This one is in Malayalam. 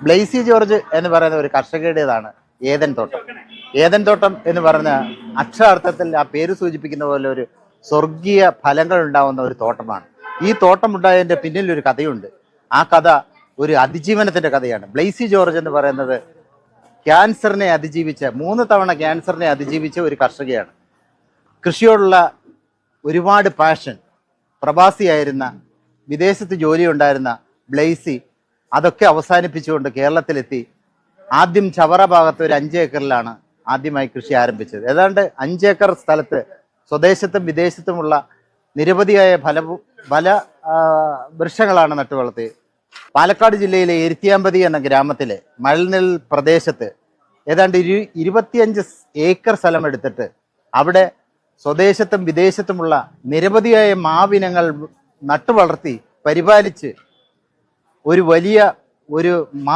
ബ്ലെയ്സി ജോർജ് എന്ന് പറയുന്ന ഒരു കർഷകരുടേതാണ് ഏദൻ തോട്ടം. ഏദൻ തോട്ടം എന്ന് പറഞ്ഞ അക്ഷരാർത്ഥത്തിൽ ആ പേര് സൂചിപ്പിക്കുന്ന പോലെ ഒരു സ്വർഗീയ ഫലങ്ങൾ ഉണ്ടാവുന്ന ഒരു തോട്ടമാണ്. ഈ തോട്ടം ഉണ്ടായതിൻ്റെ പിന്നിൽ ഒരു കഥയുണ്ട്. ആ കഥ ഒരു അതിജീവനത്തിൻ്റെ കഥയാണ്. ബ്ലെയ്സി ജോർജ് എന്ന് പറയുന്നത് ക്യാൻസറിനെ അതിജീവിച്ച 3 തവണ ക്യാൻസറിനെ അതിജീവിച്ച ഒരു കർഷകയാണ്. കൃഷിയോടുള്ള ഒരുപാട് പാഷൻ, പ്രവാസിയായിരുന്ന വിദേശത്ത് ജോലി ഉണ്ടായിരുന്ന ബ്ലെയ്സി അതൊക്കെ അവസാനിപ്പിച്ചുകൊണ്ട് കേരളത്തിലെത്തി. ആദ്യം ചവറ ഭാഗത്ത് ഒരു 5 ഏക്കറിലാണ് ആദ്യമായി കൃഷി ആരംഭിച്ചത്. ഏതാണ്ട് 5 ഏക്കർ സ്ഥലത്ത് സ്വദേശത്തും വിദേശത്തുമുള്ള നിരവധിയായ ഫല വൃക്ഷങ്ങളാണ് നട്ടുവളർത്തിയത്. പാലക്കാട് ജില്ലയിലെ എരുത്തിയാമ്പതി എന്ന ഗ്രാമത്തിലെ മഴനിൽ പ്രദേശത്ത് ഏതാണ്ട് 25 ഏക്കർ സ്ഥലം എടുത്തിട്ട് അവിടെ സ്വദേശത്തും വിദേശത്തുമുള്ള നിരവധിയായ മാവിനങ്ങൾ നട്ടുവളർത്തി പരിപാലിച്ച് ഒരു വലിയ